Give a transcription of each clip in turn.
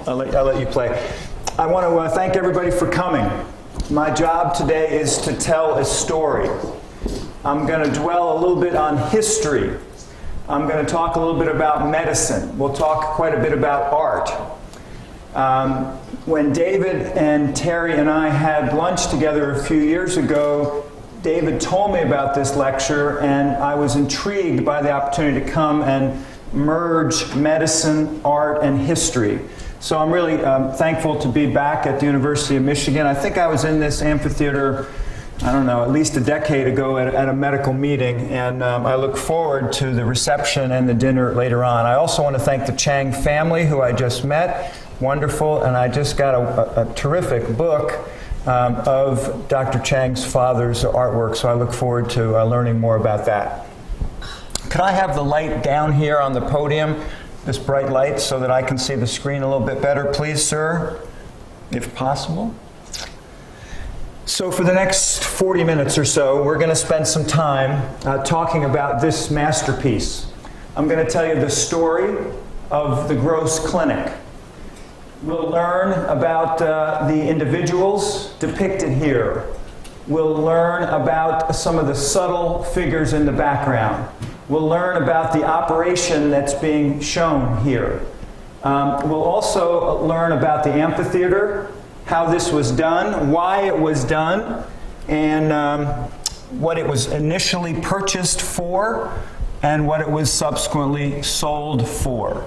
I'll let you play. I want to thank everybody for coming. My job today is to tell a story. I'm going to dwell a little bit on history. I'm going to talk a little bit about medicine. We'll talk quite a bit about art. When David and Terry and I had lunch together a few years ago, David told me about this lecture, and I was intrigued by the opportunity to come and merge medicine, art, and history. So I'm really thankful to be back at the University of Michigan. I think I was in this amphitheater, I don't know, at least a decade ago at a medical meeting, and I look forward to the reception and the dinner later on. I also want to thank the Chang family, who I just met. Wonderful, and I just got a terrific book of Dr. Chang's father's artwork, so I look forward to learning more about that. Could I have the light down here on the podium, this bright light, so that I can see the screen a little bit better, please, sir, if possible? So for the next 40 minutes or so, we're going to spend some time talking about this masterpiece. I'm going to tell you the story of the Gross Clinic. We'll learn about the individuals depicted here. We'll learn about some of the subtle figures in the background. We'll learn about the operation that's being shown here. We'll also learn about the amphitheater, how this was done, why it was done, and what it was initially purchased for, and what it was subsequently sold for.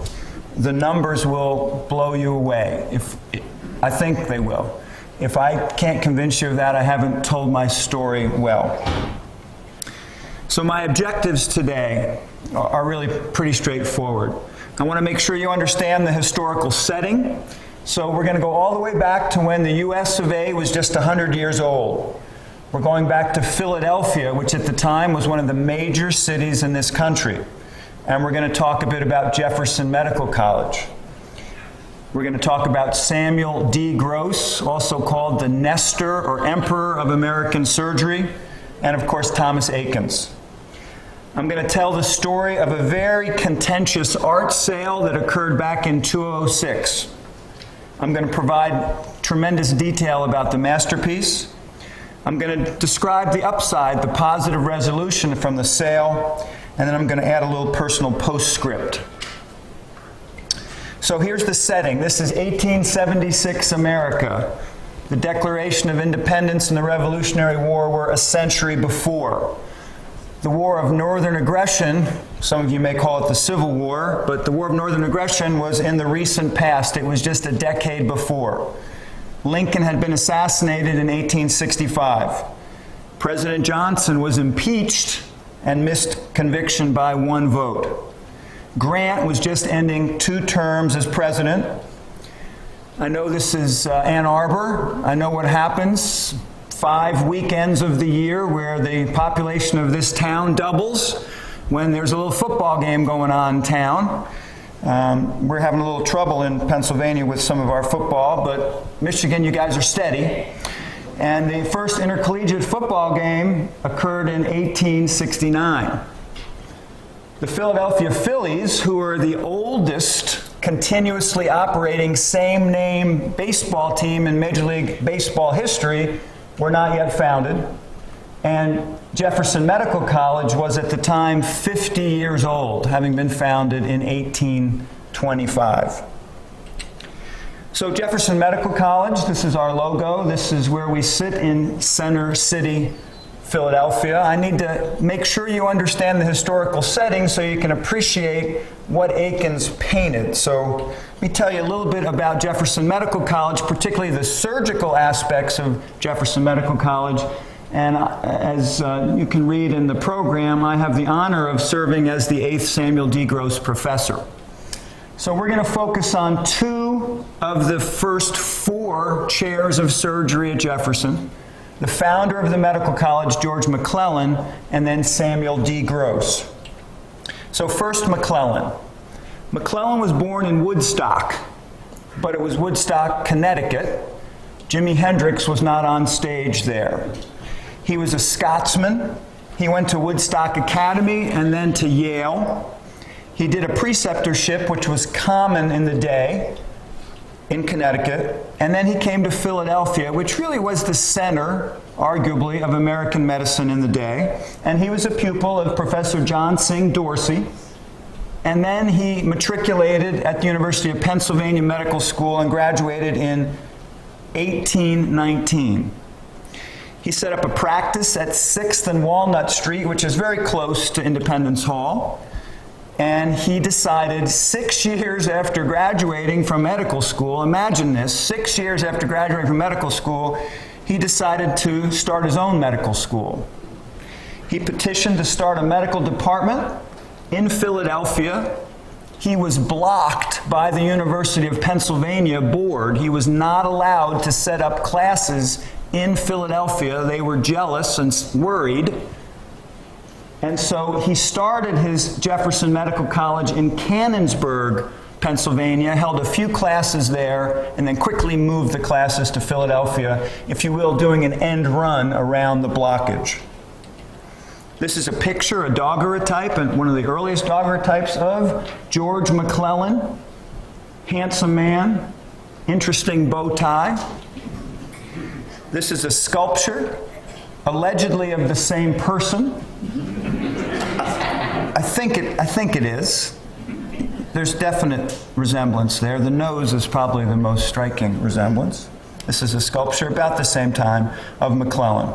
The numbers will blow you away. I think they will. If I can't convince you of that, I haven't told my story well. So my objectives today are really pretty straightforward. I want to make sure you understand the historical setting. So we're going to go all the way back to when the US of A was just 100 years old. We're going back to Philadelphia, which at the time was one of the major cities in this country. And we're going to talk a bit about Jefferson Medical College. We're going to talk about Samuel D. Gross, also called the Nestor or Emperor of American Surgery, and of course Thomas Eakins. I'm going to tell the story of a very contentious art sale that occurred back in 2006. I'm going to provide tremendous detail about the masterpiece. I'm going to describe the upside, the positive resolution from the sale, and then I'm going to add a little personal postscript. So here's the setting. This is 1876 America. The Declaration of Independence and the Revolutionary War were a century before. The War of Northern Aggression, some of you may call it the Civil War, but the War of Northern Aggression was in the recent past. It was just a decade before. Lincoln had been assassinated in 1865. President Johnson was impeached and missed conviction by 1 vote. Grant was just ending 2 terms as president. I know this is Ann Arbor. I know what happens 5 weekends of the year where the population of this town doubles when there's a little football game going on in town. We're having a little trouble in Pennsylvania with some of our football, but Michigan, you guys are steady. And the first intercollegiate football game occurred in 1869. The Philadelphia Phillies, who are the oldest continuously operating same-name baseball team in Major League Baseball history, were not yet founded. And Jefferson Medical College was at the time 50 years old, having been founded in 1825. So Jefferson Medical College, this is our logo. This is where we sit in Center City, Philadelphia. I need to make sure you understand the historical setting so you can appreciate what Eakins painted. So let me tell you a little bit about Jefferson Medical College, particularly the surgical aspects of Jefferson Medical College. And as you can read in the program, I have the honor of serving as the 8th Samuel D. Gross Professor. So we're going to focus on 2 of the first 4 chairs of surgery at Jefferson. The founder of the medical college, George McClellan, and then Samuel D. Gross. So first, McClellan. McClellan was born in Woodstock, but it was Woodstock, Connecticut. Jimi Hendrix was not on stage there. He was a Scotsman. He went to Woodstock Academy and then to Yale. He did a preceptorship, which was common in the day. in Connecticut, and then he came to Philadelphia, which really was the center, arguably, of American medicine in the day. And he was a pupil of Professor John Singh Dorsey. And then he matriculated at the University of Pennsylvania Medical School and graduated in 1819. He set up a practice at 6th and Walnut Street, which is very close to Independence Hall. And he decided 6 years after graduating from medical school, imagine this, 6 years after graduating from medical school, he decided to start his own medical school. He petitioned to start a medical department in Philadelphia. He was blocked by the University of Pennsylvania board. He was not allowed to set up classes in Philadelphia. They were jealous and worried. And so he started his Jefferson Medical College in Canonsburg, Pennsylvania, held a few classes there, and then quickly moved the classes to Philadelphia, if you will, doing an end run around the blockage. This is a picture, a daguerreotype, and one of the earliest daguerreotypes of George McClellan. Handsome man, interesting bow tie. This is a sculpture, allegedly of the same person. I think it is. There's definite resemblance there. The nose is probably the most striking resemblance. This is a sculpture about the same time of McClellan.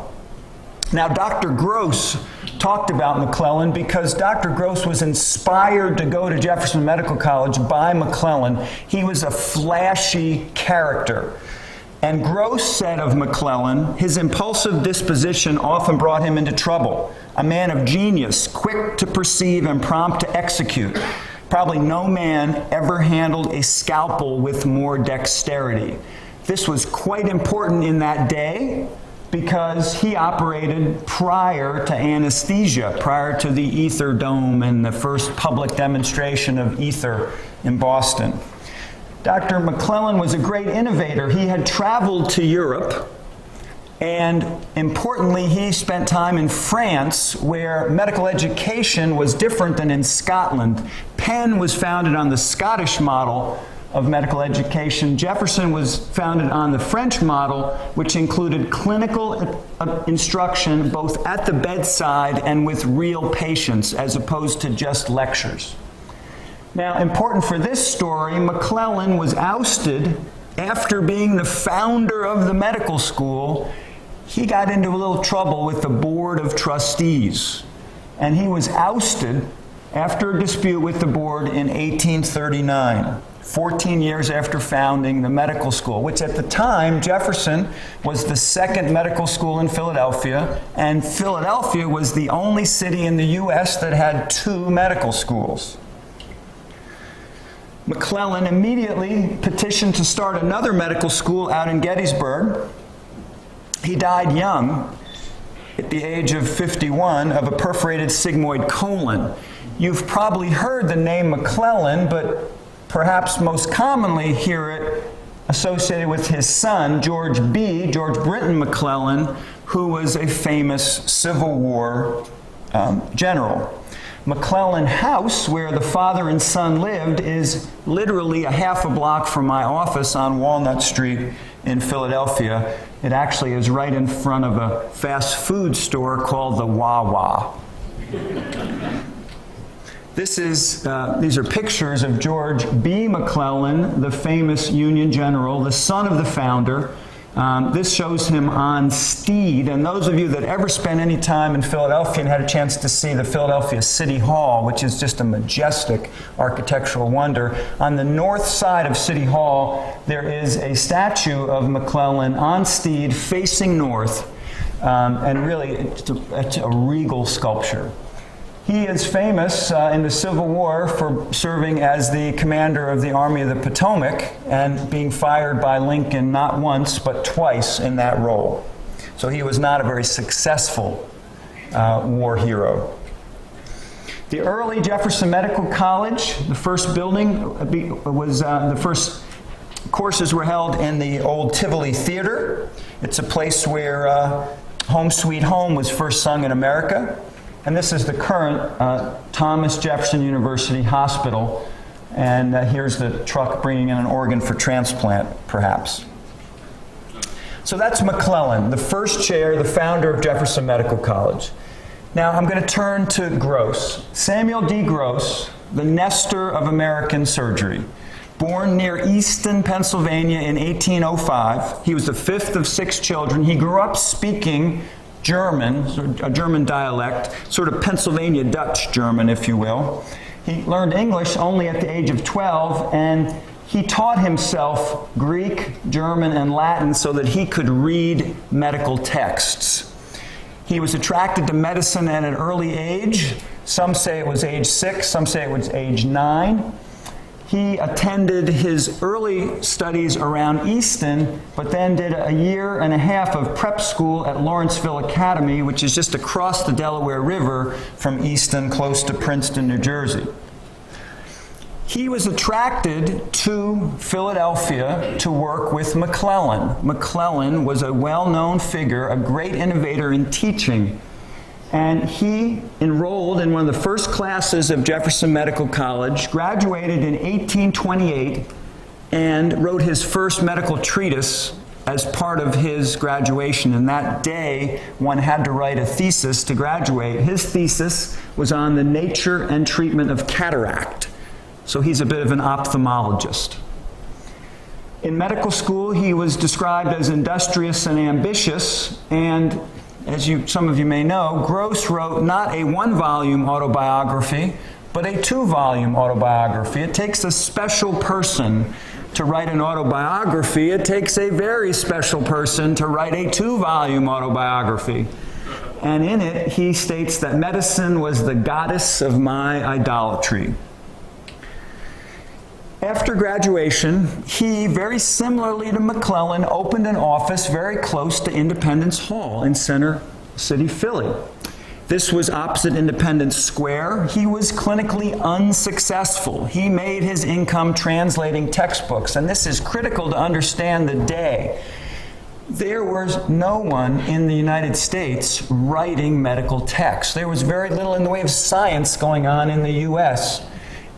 Now, Dr. Gross talked about McClellan because Dr. Gross was inspired to go to Jefferson Medical College by McClellan. He was a flashy character. And Gross said of McClellan, his impulsive disposition often brought him into trouble. A man of genius, quick to perceive and prompt to execute. Probably no man ever handled a scalpel with more dexterity. This was quite important in that day because he operated prior to anesthesia, prior to the ether dome and the first public demonstration of ether in Boston. Dr. McClellan was a great innovator. He had traveled to Europe, and importantly, he spent time in France, where medical education was different than in Scotland. Penn was founded on the Scottish model of medical education. Jefferson was founded on the French model, which included clinical instruction both at the bedside and with real patients, as opposed to just lectures. Now, important for this story, McClellan was ousted after being the founder of the medical school. He got into a little trouble with the board of trustees, and he was ousted after a dispute with the board in 1839, 14 years after founding the medical school, which at the time, Jefferson was the second medical school in Philadelphia, and Philadelphia was the only city in the U.S. that had 2 medical schools. McClellan immediately petitioned to start another medical school out in Gettysburg. He died young, at the age of 51, of a perforated sigmoid colon. You've probably heard the name McClellan, but perhaps most commonly hear it associated with his son, George Britton McClellan, who was a famous Civil War general. McClellan House, where the father and son lived, is literally a half a block from my office on Walnut Street in Philadelphia. It actually is right in front of a fast food store called the Wawa. These are pictures of George B. McClellan, the famous Union general, the son of the founder. This shows him on steed, and those of you that ever spent any time in Philadelphia and had a chance to see the Philadelphia City Hall, which is just a majestic architectural wonder, on the north side of City Hall there is a statue of McClellan on steed facing north, and really it's a regal sculpture. He is famous in the Civil War for serving as the commander of the Army of the Potomac and being fired by Lincoln not once but twice in that role. So he was not a very successful war hero. The early Jefferson Medical College, the first building was the first courses were held in the old Tivoli Theater. It's a place where Home Sweet Home was first sung in America. And this is the current Thomas Jefferson University Hospital. And here's the truck bringing in an organ for transplant, perhaps. So that's McClellan, the first chair, the founder of Jefferson Medical College. Now I'm going to turn to Gross. Samuel D. Gross, the Nestor of American surgery. Born near Easton, Pennsylvania in 1805. He was the fifth of 6 children. He grew up speaking German, a German dialect, sort of Pennsylvania Dutch German, if you will. He learned English only at the age of 12, and he taught himself Greek, German, and Latin so that he could read medical texts. He was attracted to medicine at an early age. Some say it was age 6, some say it was age 9. He attended his early studies around Easton, but then did a year and a half of prep school at Lawrenceville Academy, which is just across the Delaware River from Easton, close to Princeton, New Jersey. He was attracted to Philadelphia to work with McClellan. McClellan was a well-known figure, a great innovator in teaching. And he enrolled in one of the first classes of Jefferson Medical College, graduated in 1828, and wrote his first medical treatise as part of his graduation. And that day, one had to write a thesis to graduate. His thesis was on the nature and treatment of cataract. So he's a bit of an ophthalmologist. In medical school, he was described as industrious and ambitious, and as some of you may know, Gross wrote not a 1-volume autobiography, but a 2-volume autobiography. It takes a special person to write an autobiography. It takes a very special person to write a 2-volume autobiography. And in it, he states that medicine was the goddess of my idolatry. After graduation, he, very similarly to McClellan, opened an office very close to Independence Hall in Center City, Philly. This was opposite Independence Square. He was clinically unsuccessful. He made his income translating textbooks, and this is critical to understand the day. There was no one in the United States writing medical texts. There was very little in the way of science going on in the U.S.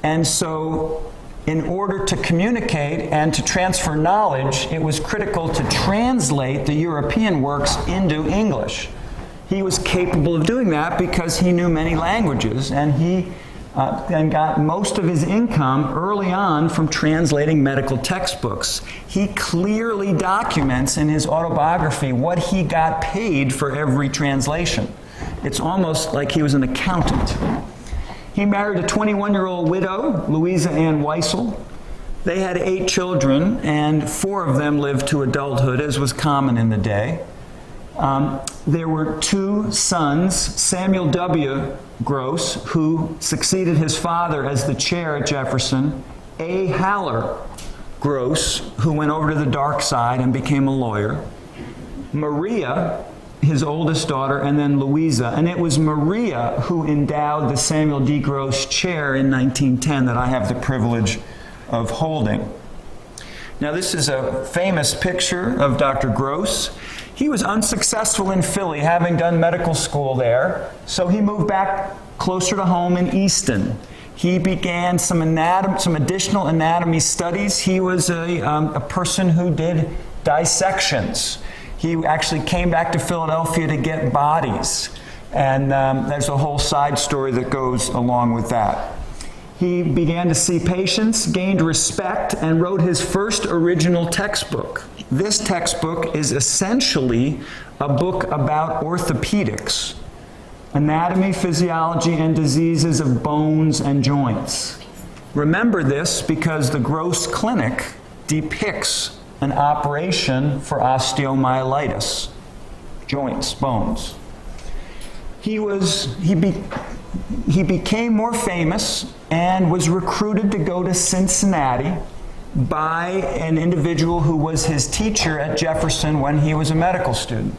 And so, in order to communicate and to transfer knowledge, it was critical to translate the European works into English. He was capable of doing that because he knew many languages, and he then got most of his income early on from translating medical textbooks. He clearly documents in his autobiography what he got paid for every translation. It's almost like he was an accountant. He married a 21-year-old widow, Louisa Ann Weissel. They had 8 children, and 4 of them lived to adulthood, as was common in the day. There were 2 sons, Samuel W. Gross, who succeeded his father as the chair at Jefferson, A. Haller Gross, who went over to the dark side and became a lawyer, Maria, his oldest daughter, and then Louisa. And it was Maria who endowed the Samuel D. Gross Chair in 1910 that I have the privilege of holding. Now, this is a famous picture of Dr. Gross. He was unsuccessful in Philly, having done medical school there, so he moved back closer to home in Easton. He began some additional anatomy studies. He was a person who did dissections. He actually came back to Philadelphia to get bodies. And there's a whole side story that goes along with that. He began to see patients, gained respect, and wrote his first original textbook. This textbook is essentially a book about orthopedics, anatomy, physiology, and diseases of bones and joints. Remember this because the Gross Clinic depicts an operation for osteomyelitis, joints, bones. He became more famous and was recruited to go to Cincinnati by an individual who was his teacher at Jefferson when he was a medical student.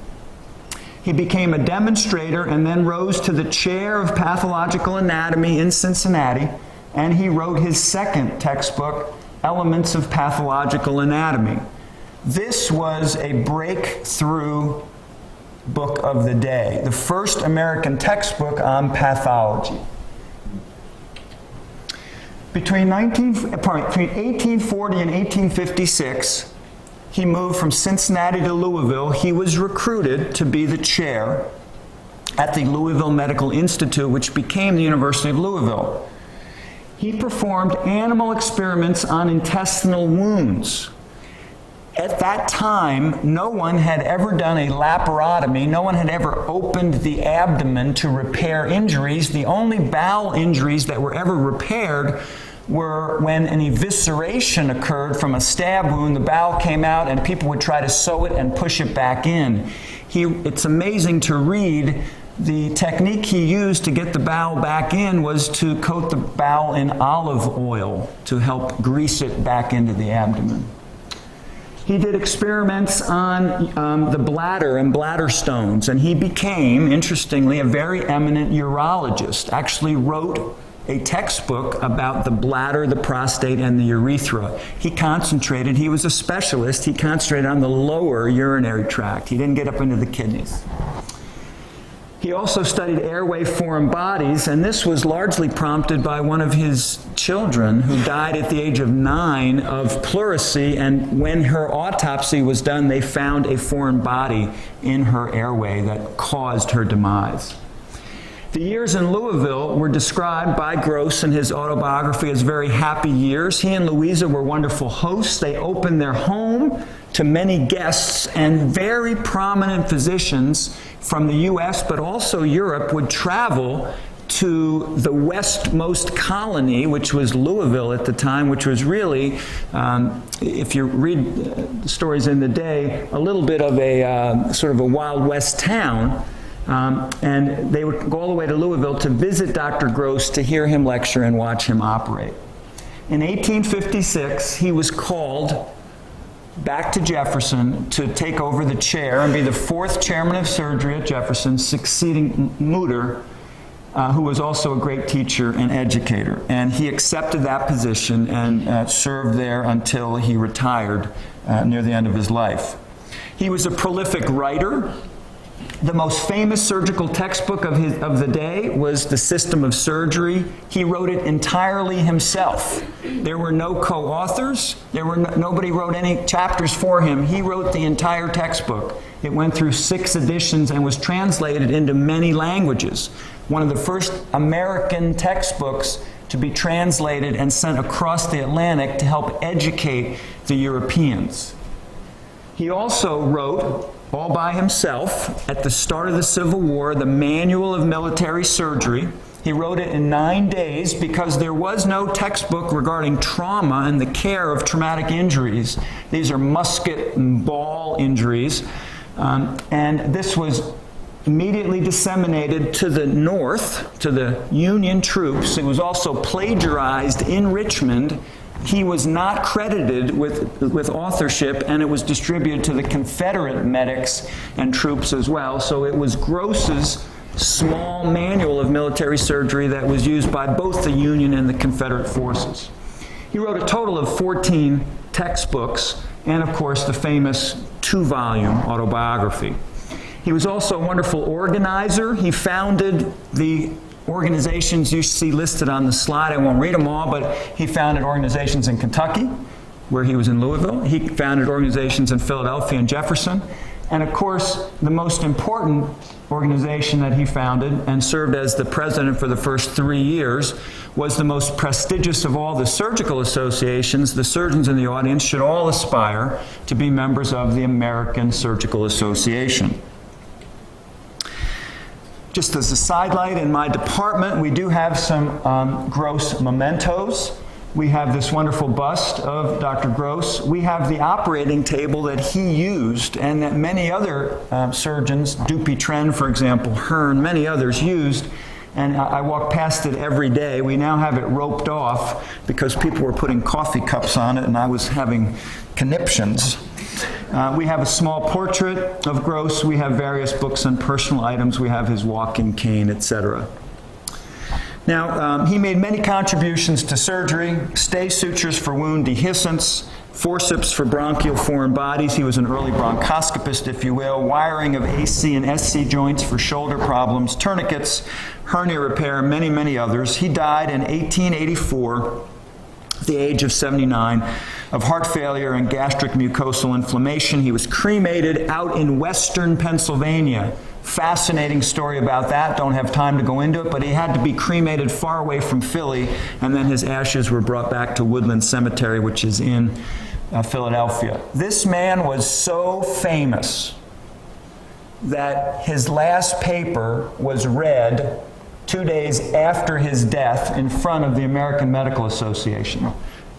He became a demonstrator and then rose to the chair of pathological anatomy in Cincinnati, and he wrote his second textbook, Elements of Pathological Anatomy. This was a breakthrough book of the day, the first American textbook on pathology. Between 1840 and 1856, he moved from Cincinnati to Louisville. He was recruited to be the chair at the Louisville Medical Institute, which became the University of Louisville. He performed animal experiments on intestinal wounds. At that time, no one had ever done a laparotomy. No one had ever opened the abdomen to repair injuries. The only bowel injuries that were ever repaired were when an evisceration occurred from a stab wound. The bowel came out and people would try to sew it and push it back in. It's amazing to read. The technique he used to get the bowel back in was to coat the bowel in olive oil to help grease it back into the abdomen. He did experiments on the bladder and bladder stones, and he became, interestingly, a very eminent urologist. Actually wrote a textbook about the bladder, the prostate, and the urethra. He was a specialist, he concentrated on the lower urinary tract. He didn't get up into the kidneys. He also studied airway foreign bodies, and this was largely prompted by one of his children who died at the age of 9 of pleurisy, and when her autopsy was done, they found a foreign body in her airway that caused her demise. The years in Louisville were described by Gross in his autobiography as very happy years. He and Louisa were wonderful hosts. They opened their home to many guests, and very prominent physicians from the U.S. but also Europe would travel to the westmost colony, which was Louisville at the time, which was really, if you read the stories in the day, a little bit of a sort of a Wild West town. And they would go all the way to Louisville to visit Dr. Gross, to hear him lecture and watch him operate. In 1856, he was called back to Jefferson to take over the chair and be the 4th chairman of surgery at Jefferson, succeeding Mutter, who was also a great teacher and educator. And he accepted that position and served there until he retired near the end of his life. He was a prolific writer. The most famous surgical textbook of the day was The System of Surgery. He wrote it entirely himself. There were no co-authors. Nobody wrote any chapters for him. He wrote the entire textbook. It went through 6 editions and was translated into many languages. One of the first American textbooks to be translated and sent across the Atlantic to help educate the Europeans. He also wrote, all by himself, at the start of the Civil War, the Manual of Military Surgery. He wrote it in 9 days because there was no textbook regarding trauma and the care of traumatic injuries. These are musket and ball injuries. And this was immediately disseminated to the North, to the Union troops. It was also plagiarized in Richmond. He was not credited with authorship, and it was distributed to the Confederate medics and troops as well. So it was Gross's small manual of military surgery that was used by both the Union and the Confederate forces. He wrote a total of 14 textbooks and, of course, the famous 2-volume autobiography. He was also a wonderful organizer. He founded the organizations you see listed on the slide. I won't read them all, but he founded organizations in Kentucky, where he was in Louisville. He founded organizations in Philadelphia and Jefferson. And of course, the most important organization that he founded and served as the president for the first 3 years was the most prestigious of all the surgical associations. The surgeons in the audience should all aspire to be members of the American Surgical Association. Just as a sidelight, in my department, we do have some Gross mementos. We have this wonderful bust of Dr. Gross. We have the operating table that he used and that many other surgeons, Dupuytren, for example, Hearn, many others used. And I walk past it every day. We now have it roped off because people were putting coffee cups on it and I was having conniptions. We have a small portrait of Gross. We have various books and personal items. We have his walking cane, etc. Now, he made many contributions to surgery: stay sutures for wound dehiscence, forceps for bronchial foreign bodies. He was an early bronchoscopist, if you will. Wiring of AC and SC joints for shoulder problems, tourniquets, hernia repair, many, many others. He died in 1884 at the age of 79, of heart failure and gastric mucosal inflammation. He was cremated out in western Pennsylvania. Fascinating story about that. Don't have time to go into it, but he had to be cremated far away from Philly, and then his ashes were brought back to Woodland Cemetery, which is in Philadelphia. This man was so famous that his last paper was read 2 days after his death in front of the American Medical Association.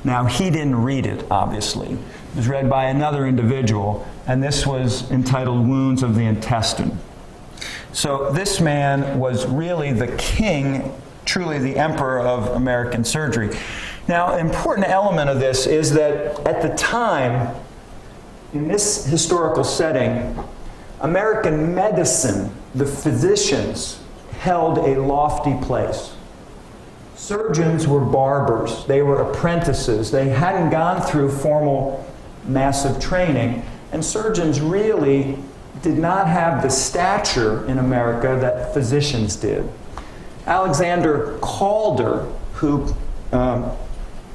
Now, he didn't read it, obviously. It was read by another individual, and this was entitled Wounds of the Intestine. So this man was really the king, truly the emperor of American surgery. Now, an important element of this is that at the time, in this historical setting, American medicine, the physicians, held a lofty place. Surgeons were barbers. They were apprentices. They hadn't gone through formal, massive training. And surgeons really did not have the stature in America that physicians did. Alexander Calder, who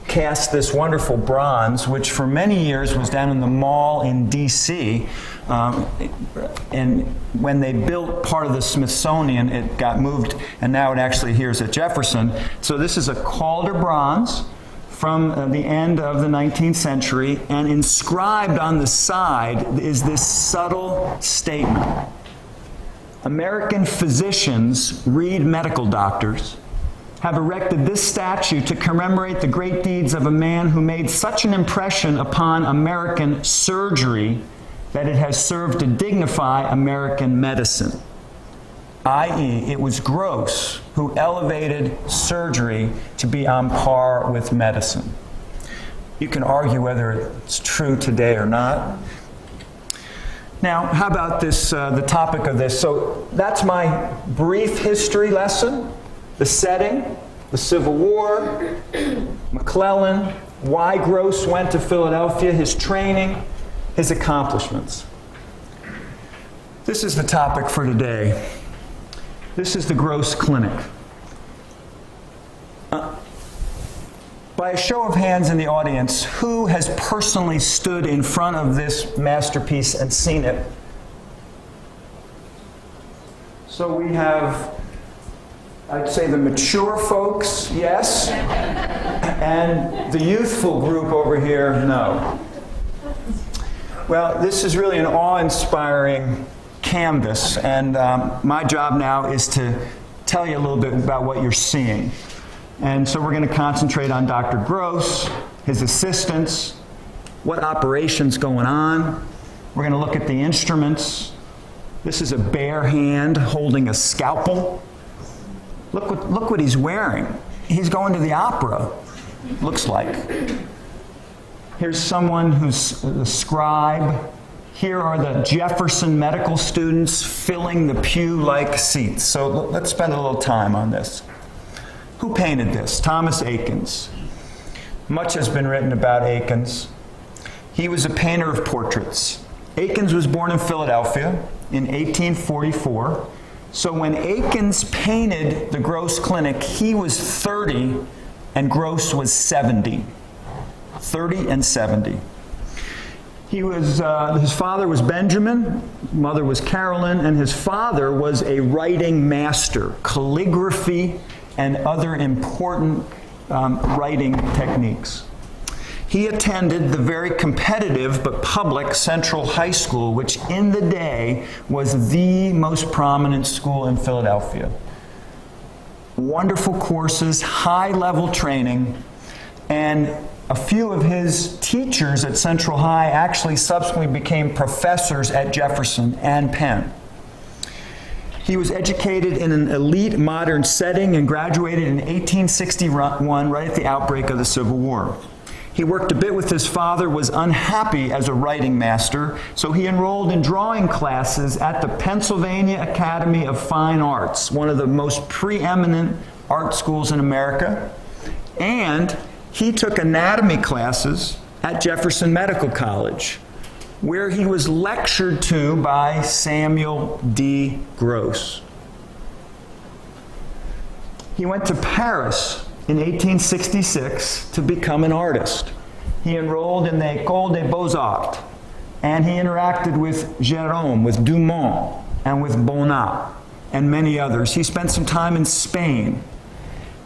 cast this wonderful bronze, which for many years was down in the mall in D.C., and when they built part of the Smithsonian, it got moved, and now it actually here is at Jefferson. So this is a Calder bronze from the end of the 19th century, and inscribed on the side is this subtle statement. American physicians, read medical doctors, have erected this statue to commemorate the great deeds of a man who made such an impression upon American surgery that it has served to dignify American medicine. I.e., it was Gross who elevated surgery to be on par with medicine. You can argue whether it's true today or not. Now, how about this, the topic of this? So that's my brief history lesson. The setting, the Civil War, McClellan, why Gross went to Philadelphia, his training, his accomplishments. This is the topic for today. This is the Gross Clinic. By a show of hands in the audience, who has personally stood in front of this masterpiece and seen it? So we have, I'd say, the mature folks, yes, and the youthful group over here, no. Well, this is really an awe-inspiring canvas, and my job now is to tell you a little bit about what you're seeing. And so we're going to concentrate on Dr. Gross, his assistants, what operation's going on. We're going to look at the instruments. This is a bare hand holding a scalpel. Look what he's wearing. He's going to the opera, looks like. Here's someone who's a scribe. Here are the Jefferson medical students filling the pew-like seats. So let's spend a little time on this. Who painted this? Thomas Eakins. Much has been written about Eakins. He was a painter of portraits. Eakins was born in Philadelphia in 1844. So when Eakins painted the Gross Clinic, he was 30 and Gross was 70. 30 and 70. He was, his father was Benjamin, mother was Carolyn, and his father was a writing master, calligraphy and other important writing techniques. He attended the very competitive but public Central High School, which in the day was the most prominent school in Philadelphia. Wonderful courses, high-level training, and a few of his teachers at Central High actually subsequently became professors at Jefferson and Penn. He was educated in an elite modern setting and graduated in 1861, right at the outbreak of the Civil War. He worked a bit with his father, was unhappy as a writing master, so he enrolled in drawing classes at the Pennsylvania Academy of Fine Arts, one of the most preeminent art schools in America. And he took anatomy classes at Jefferson Medical College, where he was lectured to by Samuel D. Gross. He went to Paris in 1866 to become an artist. He enrolled in the École des Beaux-Arts, and he interacted with Gérôme, with Dumont, and with Bonnat, and many others. He spent some time in Spain.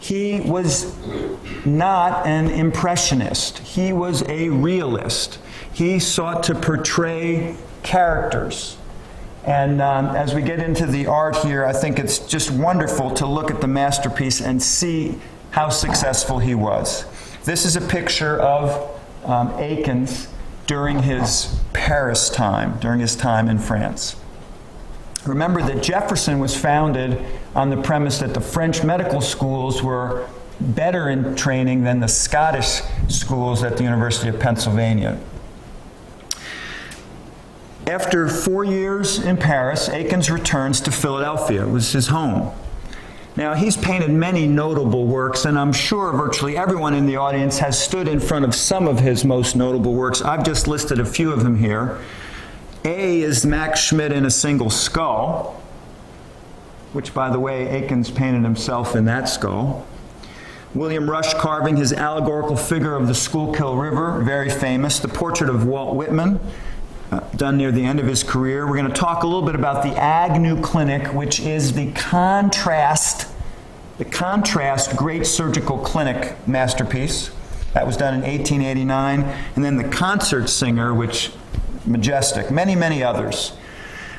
He was not an impressionist. He was a realist. He sought to portray characters. And as we get into the art here, I think it's just wonderful to look at the masterpiece and see how successful he was. This is a picture of Eakins during his Paris time, during his time in France. Remember that Jefferson was founded on the premise that the French medical schools were better in training than the Scottish schools at the University of Pennsylvania. After 4 years in Paris, Eakins returns to Philadelphia. It was his home. Now, he's painted many notable works, and I'm sure virtually everyone in the audience has stood in front of some of his most notable works. I've just listed a few of them here. A is Max Schmidt in A Single Skull, which, by the way, Eakins painted himself in that skull. William Rush carving his allegorical figure of the Schuylkill River, very famous. The portrait of Walt Whitman, done near the end of his career. We're going to talk a little bit about the Agnew Clinic, which is the contrast great surgical clinic masterpiece. That was done in 1889. And then the Concert Singer, which majestic, many, many others.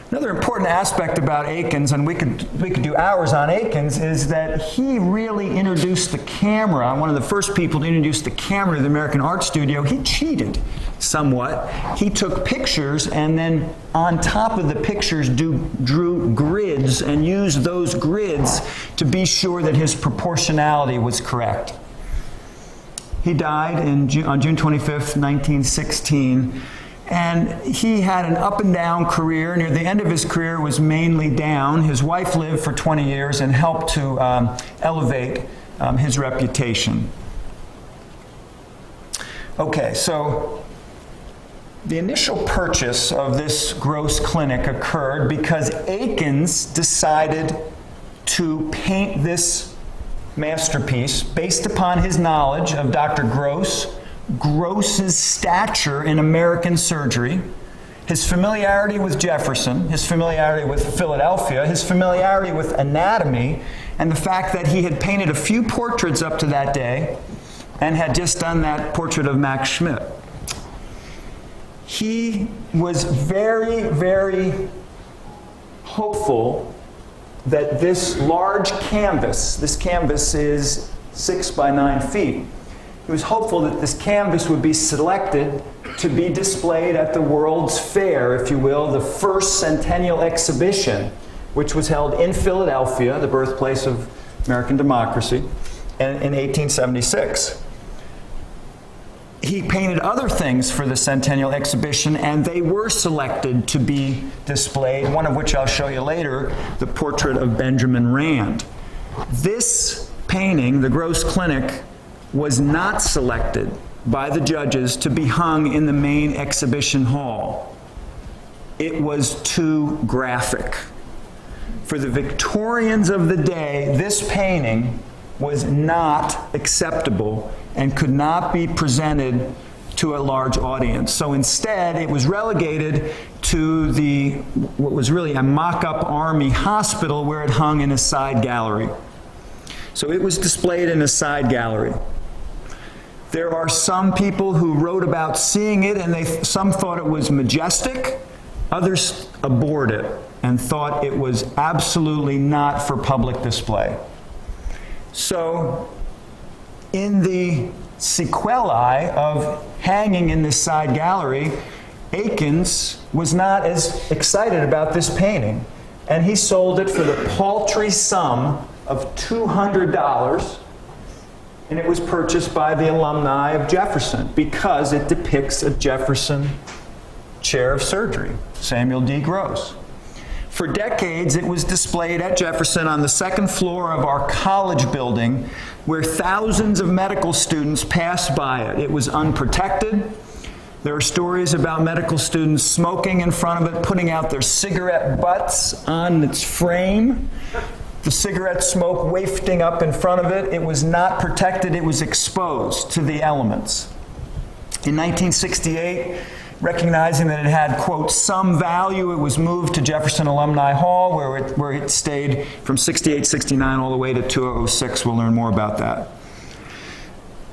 Another important aspect about Eakins, and we could do hours on Eakins, is that he really introduced the camera, one of the first people to introduce the camera to the American art studio. He cheated somewhat. He took pictures and then on top of the pictures drew grids and used those grids to be sure that his proportionality was correct. He died on June 25th, 1916. And he had an up and down career. Near the end of his career was mainly down. His wife lived for 20 years and helped to elevate his reputation. Okay, so the initial purchase of this gross clinic occurred because Eakins decided to paint this masterpiece based upon his knowledge of Dr. Gross's stature in American surgery, his familiarity with Jefferson, his familiarity with Philadelphia, his familiarity with anatomy, and the fact that he had painted a few portraits up to that day and had just done that portrait of Max Schmidt. He was very, very hopeful that this large canvas, this canvas is 6 by 9 feet, he was hopeful that this canvas would be selected to be displayed at the World's Fair, if you will, the first centennial exhibition, which was held in Philadelphia, the birthplace of American democracy, in 1876. He painted other things for the centennial exhibition, and they were selected to be displayed, one of which I'll show you later, the portrait of Benjamin Rand. This painting, the Gross Clinic, was not selected by the judges to be hung in the main exhibition hall. It was too graphic. For the Victorians of the day, this painting was not acceptable and could not be presented to a large audience. So instead, it was relegated to what was really a mock-up army hospital where it hung in a side gallery. So it was displayed in a side gallery. There are some people who wrote about seeing it, and some thought it was majestic. Others abhorred it and thought it was absolutely not for public display. So, in the sequelae of hanging in this side gallery, Eakins was not as excited about this painting, and he sold it for the paltry sum of $200. And it was purchased by the alumni of Jefferson because it depicts a Jefferson chair of surgery, Samuel D. Gross. For decades, it was displayed at Jefferson on the second floor of our college building, where thousands of medical students passed by it. It was unprotected. There are stories about medical students smoking in front of it, putting out their cigarette butts on its frame. the cigarette smoke wafting up in front of it. It was not protected, it was exposed to the elements. In 1968, recognizing that it had, quote, some value, it was moved to Jefferson Alumni Hall, where it stayed from 68, 69 all the way to 2006. We'll learn more about that.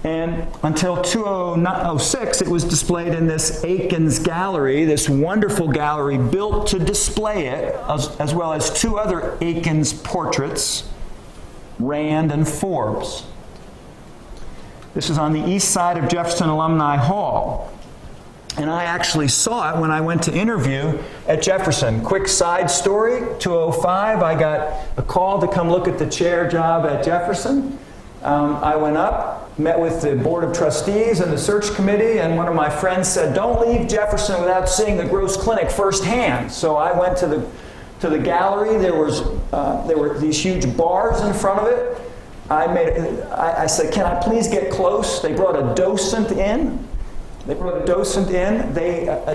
And until 2006, it was displayed in this Eakins gallery, this wonderful gallery built to display it, as well as two other Eakins portraits, Rand and Forbes. This is on the east side of Jefferson Alumni Hall. And I actually saw it when I went to interview at Jefferson. Quick side story, 2005, I got a call to come look at the chair job at Jefferson. I went up, met with the Board of Trustees and the search committee, and one of my friends said, don't leave Jefferson without seeing the Gross Clinic firsthand. So I went to the gallery. There were these huge bars in front of it. I said, can I please get close? They brought a docent in. A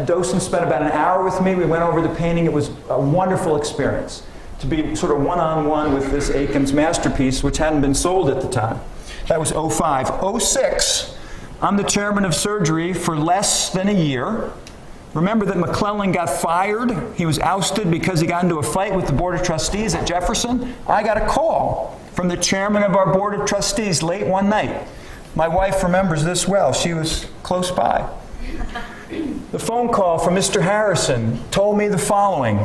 docent spent about an hour with me. We went over the painting. It was a wonderful experience to be sort of one-on-one with this Eakins masterpiece, which hadn't been sold at the time. That was 05. 06, I'm the chairman of surgery for less than a year. Remember that McClellan got fired. He was ousted because he got into a fight with the Board of Trustees at Jefferson. I got a call from the chairman of our Board of Trustees late one night. My wife remembers this well. She was close by. The phone call from Mr. Harrison told me the following.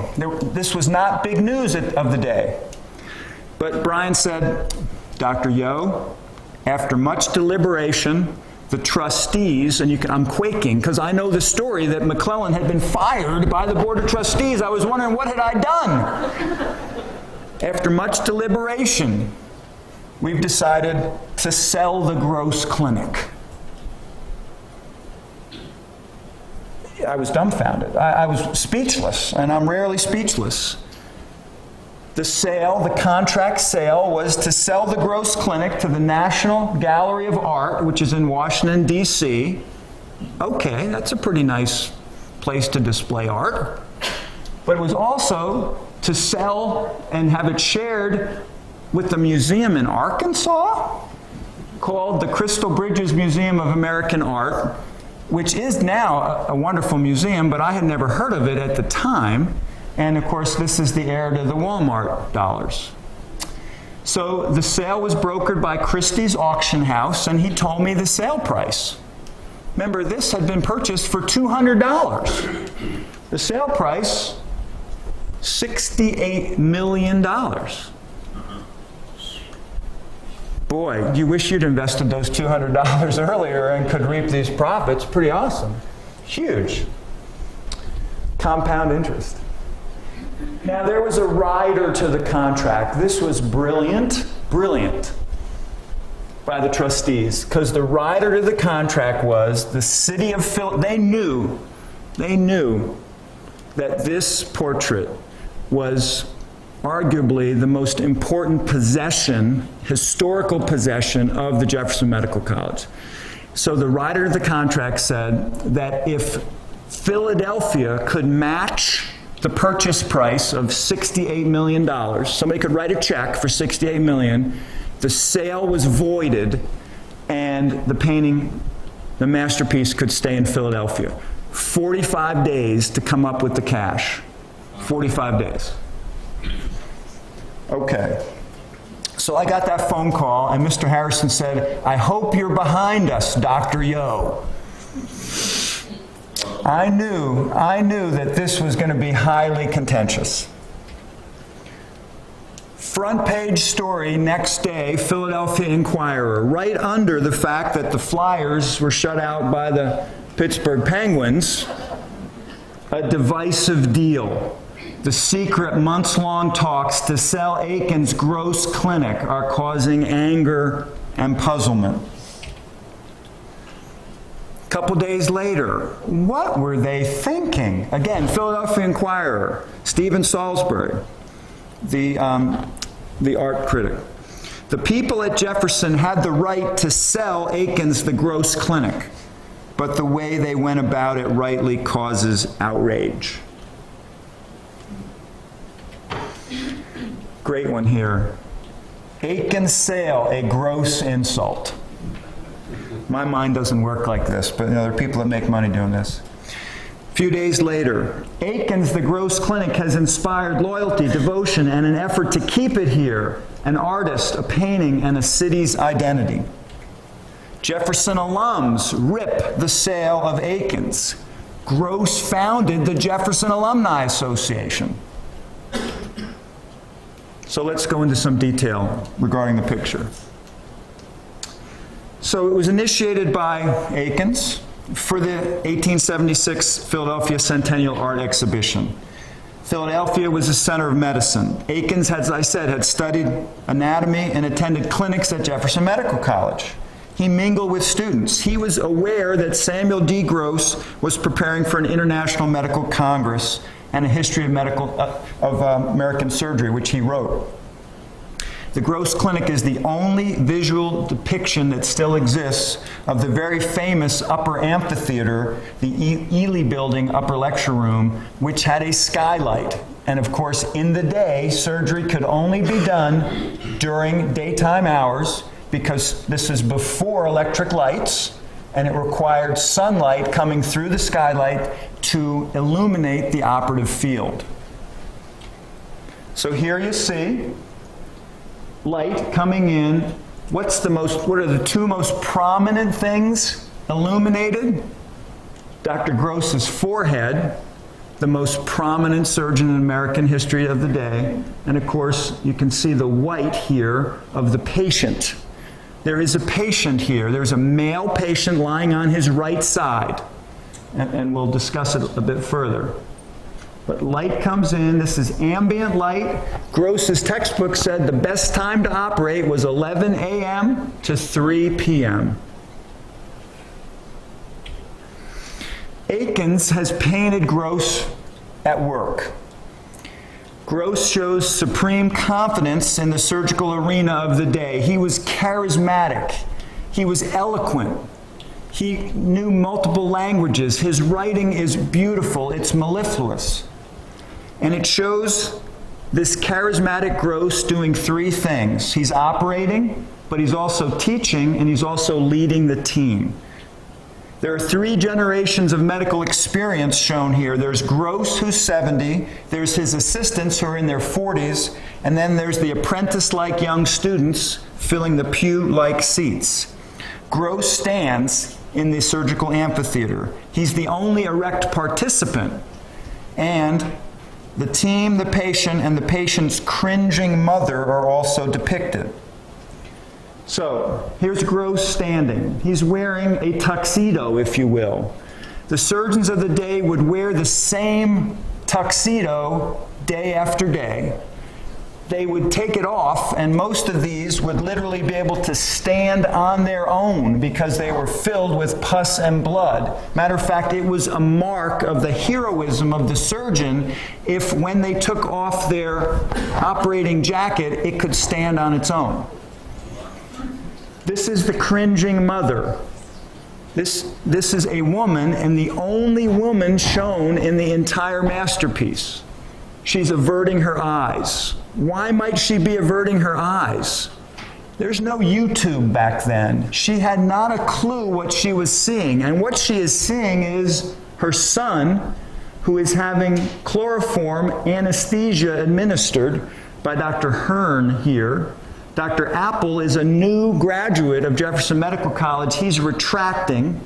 This was not big news of the day. But Brian said, Dr. Yo, after much deliberation, the trustees, and I'm quaking because I know the story that McClellan had been fired by the Board of Trustees. I was wondering, what had I done? After much deliberation, we've decided to sell the Gross Clinic. I was dumbfounded. I was speechless, and I'm rarely speechless. The contract sale was to sell the Gross Clinic to the National Gallery of Art, which is in Washington, D.C. Okay, that's a pretty nice place to display art. But it was also to sell and have it shared with the museum in Arkansas called the Crystal Bridges Museum of American Art, which is now a wonderful museum, but I had never heard of it at the time. And of course, this is the heir to the Walmart dollars. So the sale was brokered by Christie's auction house, and he told me the sale price. Remember, this had been purchased for $200. The sale price, $68 million. Boy, you wish you'd invested those $200 earlier and could reap these profits. Pretty awesome. Huge. Compound interest. Now, there was a rider to the contract. This was brilliant by the trustees, because the rider to the contract was the city of Philadelphia. They knew that this portrait was arguably the most important historical possession of the Jefferson Medical College. So the rider to the contract said that if Philadelphia could match the purchase price of $68 million, somebody could write a check for $68 million, the sale was voided, and the painting, the masterpiece, could stay in Philadelphia. 45 days to come up with the cash. 45 days. Okay. So I got that phone call, and Mr. Harrison said, I hope you're behind us, Dr. Yo. I knew that this was going to be highly contentious. Front page story next day, Philadelphia Inquirer, right under the fact that the Flyers were shut out by the Pittsburgh Penguins, a divisive deal. The secret months-long talks to sell Eakins' Gross Clinic are causing anger and puzzlement. A couple days later, what were they thinking? Again, Philadelphia Inquirer, Stephen Salisbury, the art critic. The people at Jefferson had the right to sell Eakins the Gross Clinic, but the way they went about it rightly causes outrage. Great one here. Eakins' sale, a gross insult. My mind doesn't work like this, but there are people that make money doing this. A few days later, Eakins, the gross clinic, has inspired loyalty, devotion, and an effort to keep it here, an artist, a painting, and a city's identity. Jefferson alums rip the sale of Eakins. Gross founded the Jefferson Alumni Association. So let's go into some detail regarding the picture. So it was initiated by Eakins for the 1876 Philadelphia Centennial Art Exhibition. Philadelphia was the center of medicine. Eakins, as I said, had studied anatomy and attended clinics at Jefferson Medical College. He mingled with students. He was aware that Samuel D. Gross was preparing for an international medical congress and a history of American surgery, which he wrote. The Gross Clinic is the only visual depiction that still exists of the very famous upper amphitheater, the Ely Building upper lecture room, which had a skylight. And of course, in the day, surgery could only be done during daytime hours because this is before electric lights, and it required sunlight coming through the skylight to illuminate the operative field. So here you see light coming in. What are the two most prominent things illuminated? Dr. Gross's forehead, the most prominent surgeon in American history of the day. And of course, you can see the white here of the patient. There is a patient here. There's a male patient lying on his right side. And we'll discuss it a bit further. But light comes in. This is ambient light. Gross's textbook said the best time to operate was 11 a.m. to 3 p.m. Eakins has painted Gross at work. Gross shows supreme confidence in the surgical arena of the day. He was charismatic. He was eloquent. He knew multiple languages. His writing is beautiful. It's mellifluous. And it shows this charismatic Gross doing three things. He's operating, but he's also teaching, and he's also leading the team. There are three generations of medical experience shown here. There's Gross, who's 70. There's his assistants, who are in their 40s. And then there's the apprentice-like young students filling the pew-like seats. Gross stands in the surgical amphitheater. He's the only erect participant. And the team, the patient, and the patient's cringing mother are also depicted. So, here's Gross standing. He's wearing a tuxedo, if you will. The surgeons of the day would wear the same tuxedo day after day. They would take it off, and most of these would literally be able to stand on their own because they were filled with pus and blood. Matter of fact, it was a mark of the heroism of the surgeon if, when they took off their operating jacket, it could stand on its own. This is the cringing mother. This is a woman, and the only woman shown in the entire masterpiece. She's averting her eyes. Why might she be averting her eyes? There's no YouTube back then. She had not a clue what she was seeing. And what she is seeing is her son, who is having chloroform anesthesia administered by Dr. Hearn here. Dr. Apple is a new graduate of Jefferson Medical College. He's retracting.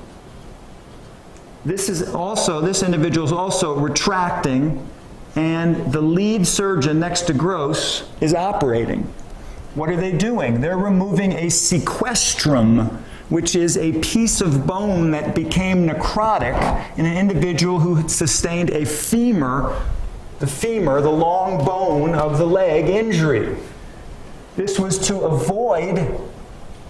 This individual is also retracting, and the lead surgeon next to Gross is operating. What are they doing? They're removing a sequestrum, which is a piece of bone that became necrotic in an individual who had sustained a femur, the long bone of the leg injury. This was to avoid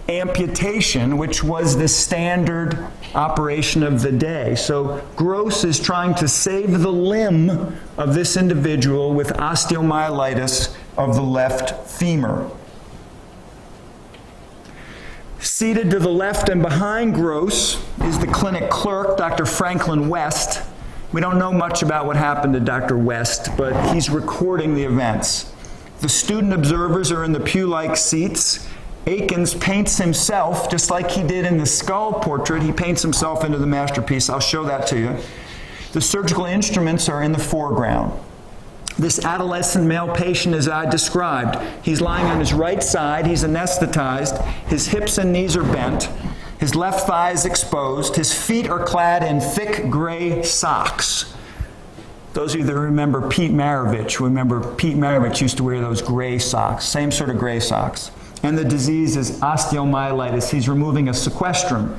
amputation, which was the standard operation of the day. So Gross is trying to save the limb of this individual with osteomyelitis of the left femur. Seated to the left and behind Gross is the clinic clerk, Dr. Franklin West. We don't know much about what happened to Dr. West, but he's recording the events. The student observers are in the pew-like seats. Eakins paints himself, just like he did in the skull portrait, he paints himself into the masterpiece. I'll show that to you. The surgical instruments are in the foreground. This adolescent male patient, as I described, he's lying on his right side, he's anesthetized, his hips and knees are bent, his left thigh is exposed, his feet are clad in thick gray socks. Those of you that remember Pete Maravich used to wear those gray socks, same sort of gray socks. And the disease is osteomyelitis. He's removing a sequestrum.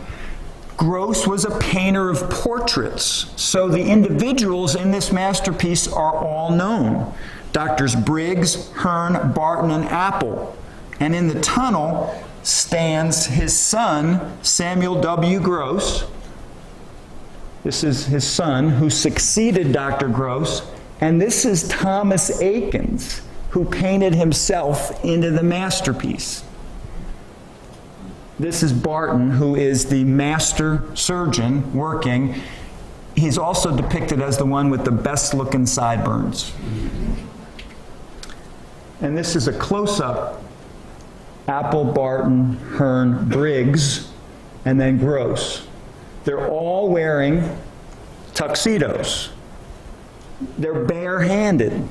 Gross was a painter of portraits, so the individuals in this masterpiece are all known. Doctors Briggs, Hearn, Barton, and Apple. And in the tunnel stands his son, Samuel W. Gross. This is his son who succeeded Dr. Gross. And this is Thomas Eakins, who painted himself into the masterpiece. This is Barton, who is the master surgeon working. He's also depicted as the one with the best looking sideburns. And this is a close-up. Apple, Barton, Hearn, Briggs, and then Gross. They're all wearing tuxedos. They're barehanded.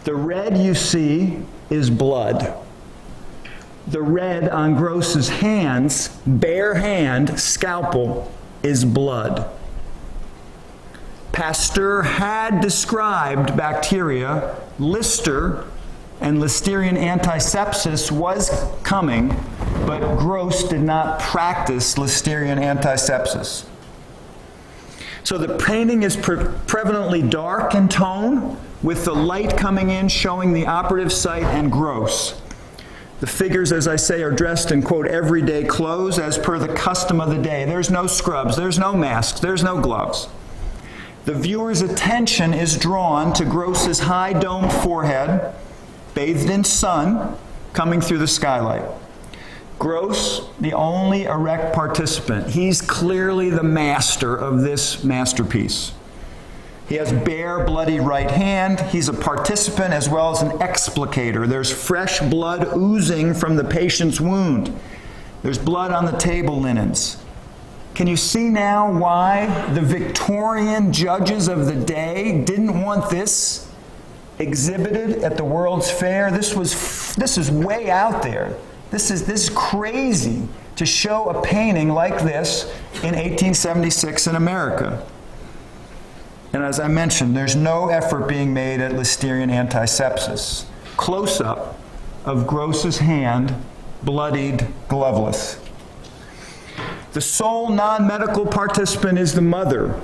The red you see is blood. The red on Gross's hands, bare hand, scalpel, is blood. Pasteur had described bacteria. Lister and Listerian antisepsis was coming, but Gross did not practice Listerian antisepsis. So the painting is prevalently dark in tone, with the light coming in showing the operative site and Gross. The figures, as I say, are dressed in, quote, everyday clothes as per the custom of the day. There's no scrubs, there's no masks, there's no gloves. The viewer's attention is drawn to Gross's high domed forehead, bathed in sun, coming through the skylight. Gross, the only erect participant. He's clearly the master of this masterpiece. He has bare, bloody right hand. He's a participant as well as an explicator. There's fresh blood oozing from the patient's wound. There's blood on the table linens. Can you see now why the Victorian judges of the day didn't want this exhibited at the World's Fair? This is way out there. This is crazy to show a painting like this in 1876 in America. And as I mentioned, there's no effort being made at Listerian antisepsis. Close-up of Gross's hand, bloodied, gloveless. The sole non-medical participant is the mother.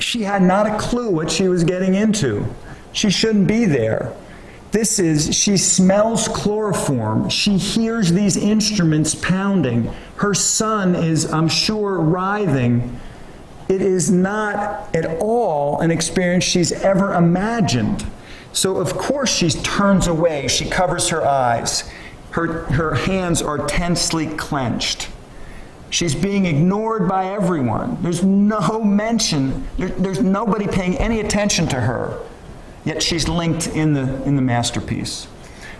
She had not a clue what she was getting into. She shouldn't be there. She smells chloroform. She hears these instruments pounding. Her son is, I'm sure, writhing. It is not at all an experience she's ever imagined. So of course she turns away, she covers her eyes. Her hands are tensely clenched. She's being ignored by everyone. There's no mention, there's nobody paying any attention to her. Yet she's linked in the masterpiece.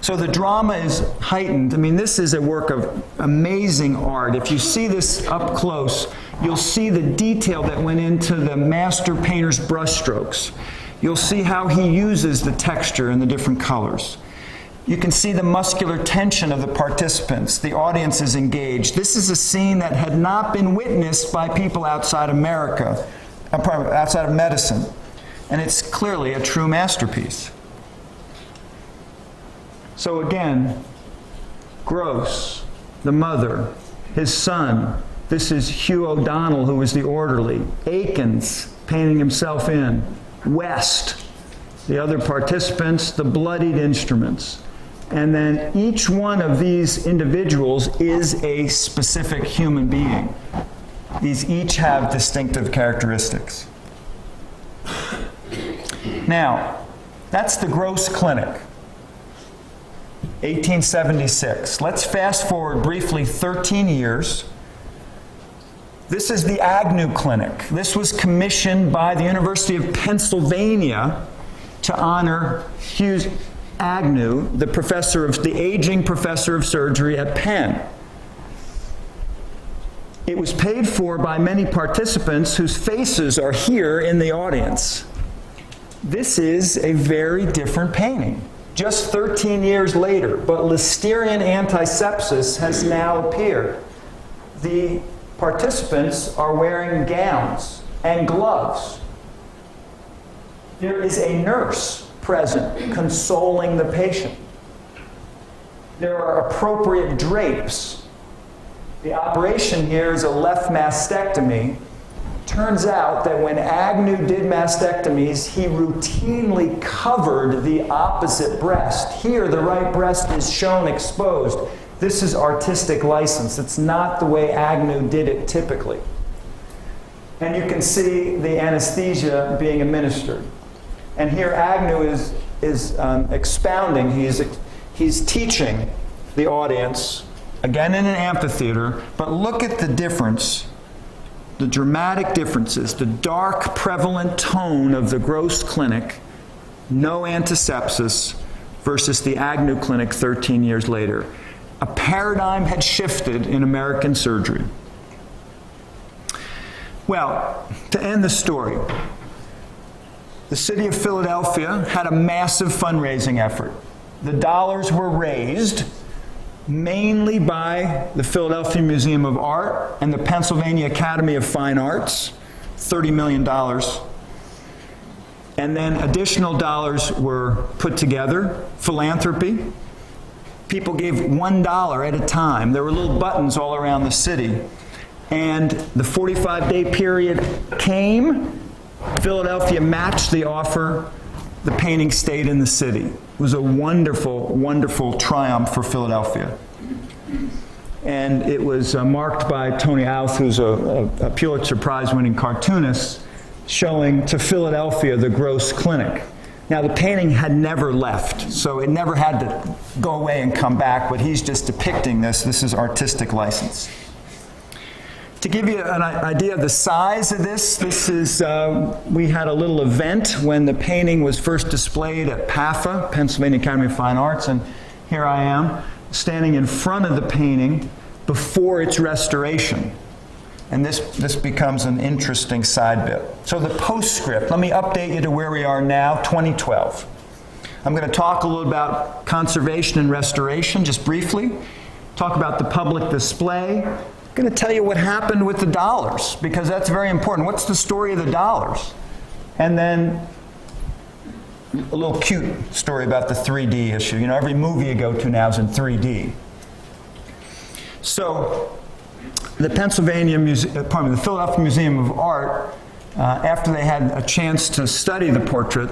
So the drama is heightened. I mean, this is a work of amazing art. If you see this up close, you'll see the detail that went into the master painter's brushstrokes. You'll see how he uses the texture and the different colors. You can see the muscular tension of the participants. The audience is engaged. This is a scene that had not been witnessed by people outside America, outside of medicine. And it's clearly a true masterpiece. So again, Gross, the mother, his son. This is Hugh O'Donnell, who was the orderly. Eakins, painting himself in. West, the other participants, the bloodied instruments. And then each one of these individuals is a specific human being. These each have distinctive characteristics. Now, that's the Gross Clinic, 1876. Let's fast forward briefly 13 years. This is the Agnew Clinic. This was commissioned by the University of Pennsylvania to honor Hughes. Agnew, the aging professor of surgery at Penn. It was paid for by many participants whose faces are here in the audience. This is a very different painting, just 13 years later, but Listerian antisepsis has now appeared. The participants are wearing gowns and gloves. There is a nurse present consoling the patient. There are appropriate drapes. The operation here is a left mastectomy. Turns out that when Agnew did mastectomies, he routinely covered the opposite breast. Here, the right breast is shown exposed. This is artistic license. It's not the way Agnew did it typically. And you can see the anesthesia being administered. And here Agnew is expounding. He's teaching the audience, again in an amphitheater, but look at the difference, the dramatic differences, the dark, prevalent tone of the Gross Clinic, no antisepsis, versus the Agnew Clinic 13 years later. A paradigm had shifted in American surgery. Well, to end the story, the city of Philadelphia had a massive fundraising effort. The dollars were raised mainly by the Philadelphia Museum of Art and the Pennsylvania Academy of Fine Arts, $30 million. And then additional dollars were put together, philanthropy. People gave $1 at a time. There were little buttons all around the city. And the 45-day period came. Philadelphia matched the offer. The painting stayed in the city. It was a wonderful, wonderful triumph for Philadelphia. And it was marked by Tony Auth, who's a Pulitzer Prize-winning cartoonist, showing to Philadelphia the Gross Clinic. Now, the painting had never left, so it never had to go away and come back, but he's just depicting this. This is artistic license. To give you an idea of the size of this is, we had a little event when the painting was first displayed at PAFA, Pennsylvania Academy of Fine Arts, and here I am standing in front of the painting before its restoration. And this becomes an interesting side bit. So the postscript, let me update you to where we are now, 2012. I'm going to talk a little about conservation and restoration, just briefly. Talk about the public display. I'm going to tell you what happened with the dollars, because that's very important. What's the story of the dollars? And then a little cute story about the 3D issue. You know, every movie you go to now is in 3D. So the the Philadelphia Museum of Art, after they had a chance to study the portrait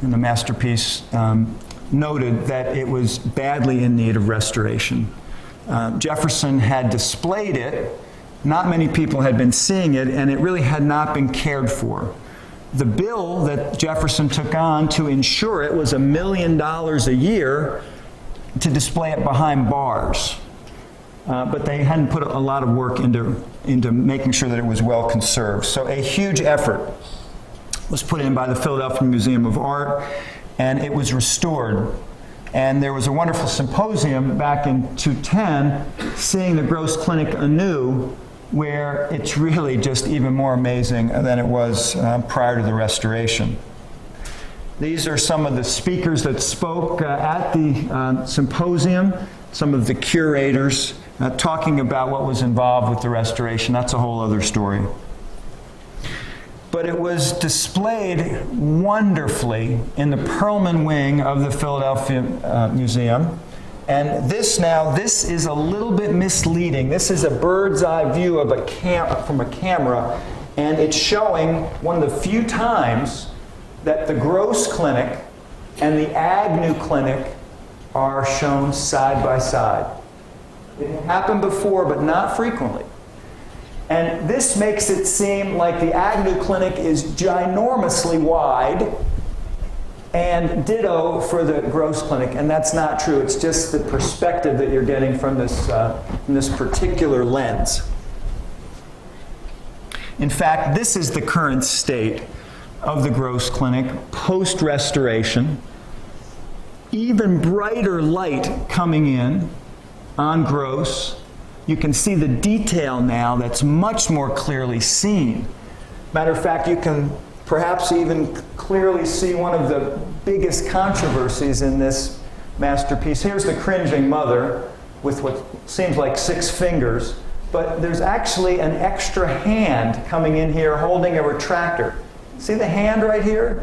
and the masterpiece, noted that it was badly in need of restoration. Jefferson had displayed it. Not many people had been seeing it, and it really had not been cared for. The bill that Jefferson took on to insure it was $1 million a year to display it behind bars. But they hadn't put a lot of work into making sure that it was well conserved. So a huge effort was put in by the Philadelphia Museum of Art, and it was restored. And there was a wonderful symposium back in 2010, seeing the Gross Clinic anew, where it's really just even more amazing than it was prior to the restoration. These are some of the speakers that spoke at the symposium, some of the curators, talking about what was involved with the restoration. That's a whole other story. But it was displayed wonderfully in the Perlman wing of the Philadelphia Museum. And this is a little bit misleading. This is a bird's eye view of from a camera, and it's showing one of the few times that the Gross Clinic and the Agnew Clinic are shown side by side. It happened before, but not frequently. And this makes it seem like the Agnew Clinic is ginormously wide, and ditto for the Gross Clinic, and that's not true. It's just the perspective that you're getting from this particular lens. In fact, this is the current state of the Gross Clinic post-restoration. even brighter light coming in on gross. You can see the detail now that's much more clearly seen. Matter of fact, you can perhaps even clearly see one of the biggest controversies in this masterpiece. Here's the cringing mother with what seems like 6 fingers, but there's actually an extra hand coming in here holding a retractor. See the hand right here?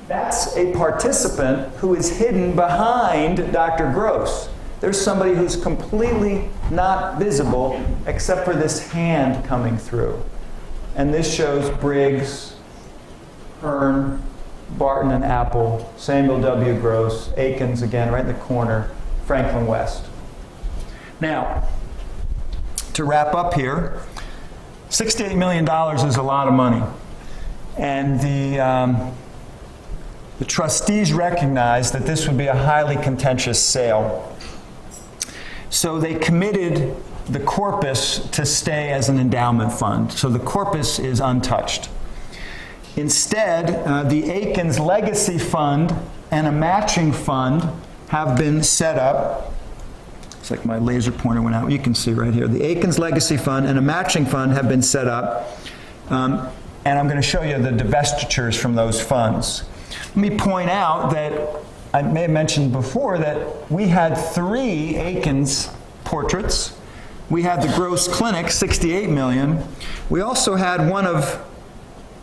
That's a participant who is hidden behind Dr. Gross. There's somebody who's completely not visible except for this hand coming through. And this shows Briggs, Hearn, Barton and Apple, Samuel W. Gross, Eakins again right in the corner, Franklin West. Now, to wrap up here, $68 million is a lot of money. And the trustees recognized that this would be a highly contentious sale. So they committed the corpus to stay as an endowment fund. So the corpus is untouched. Instead, the Eakins Legacy Fund and a matching fund have been set up. It's like my laser pointer went out. You can see right here. The Eakins Legacy Fund and a matching fund have been set up. And I'm going to show you the divestitures from those funds. Let me point out that I may have mentioned before that we had 3 Eakins portraits. We had the Gross Clinic, $68 million. We also had one of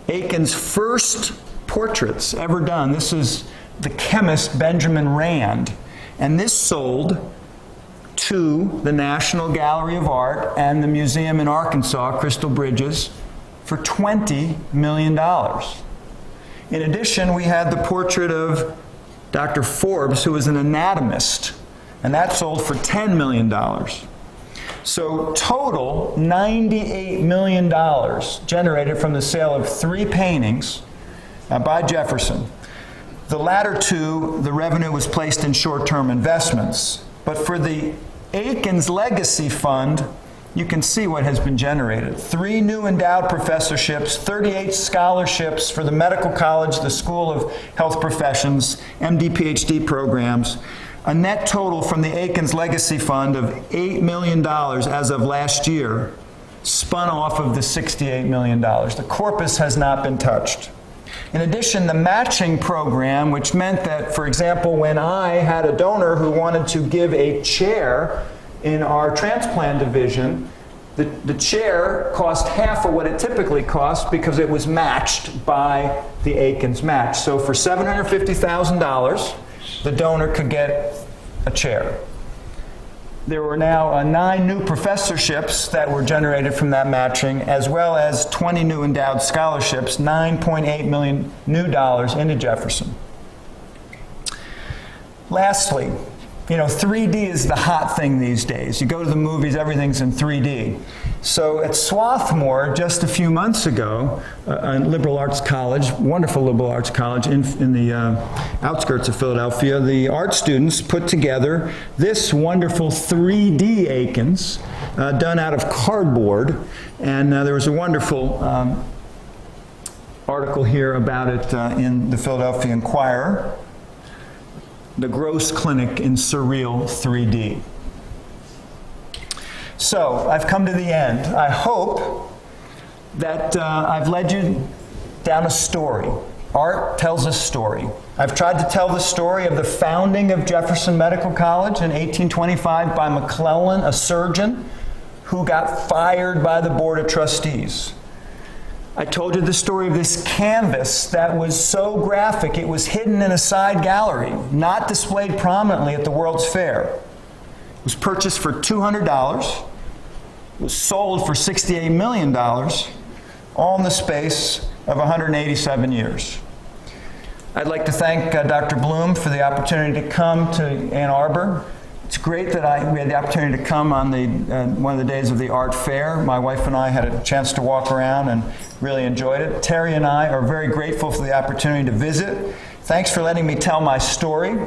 Eakins' first portraits ever done. This is the chemist Benjamin Rand. And this sold to the National Gallery of Art and the museum in Arkansas, Crystal Bridges, for $20 million. In addition, we had the portrait of Dr. Forbes, who was an anatomist, and that sold for $10 million. So total, $98 million generated from the sale of 3 paintings by Jefferson. The latter 2, the revenue was placed in short-term investments. But for the Eakins Legacy Fund, you can see what has been generated. 3 new endowed professorships, 38 scholarships for the medical college, the School of Health Professions, MD, PhD programs, a net total from the Eakins Legacy Fund of $8 million as of last year, spun off of the $68 million. The corpus has not been touched. In addition, the matching program, which meant that, for example, when I had a donor who wanted to give a chair in our transplant division, the chair cost half of what it typically costs because it was matched by the Eakins match. So for $750,000, the donor could get a chair. There were now 9 new professorships that were generated from that matching, as well as 20 new endowed scholarships, $9.8 million new dollars into Jefferson. Lastly, 3D is the hot thing these days. You go to the movies, everything's in 3D. So at Swarthmore, just a few months ago, a liberal arts college, wonderful liberal arts college in the outskirts of Philadelphia, the art students put together this wonderful 3D Eakins done out of cardboard. And there was a wonderful article here about it in the Philadelphia Inquirer. The Gross Clinic in Surreal 3D. So, I've come to the end. I hope that I've led you down a story. Art tells a story. I've tried to tell the story of the founding of Jefferson Medical College in 1825 by McClellan, a surgeon who got fired by the Board of Trustees. I told you the story of this canvas that was so graphic it was hidden in a side gallery, not displayed prominently at the World's Fair. It was purchased for $200, was sold for $68 million, all in the space of 187 years. I'd like to thank Dr. Bloom for the opportunity to come to Ann Arbor. It's great that we had the opportunity to come on one of the days of the art fair. My wife and I had a chance to walk around and really enjoyed it. Terry and I are very grateful for the opportunity to visit. Thanks for letting me tell my story.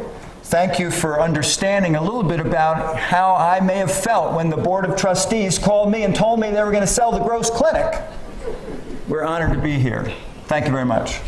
Thank you for understanding a little bit about how I may have felt when the Board of Trustees called me and told me they were going to sell the Gross Clinic. We're honored to be here. Thank you very much.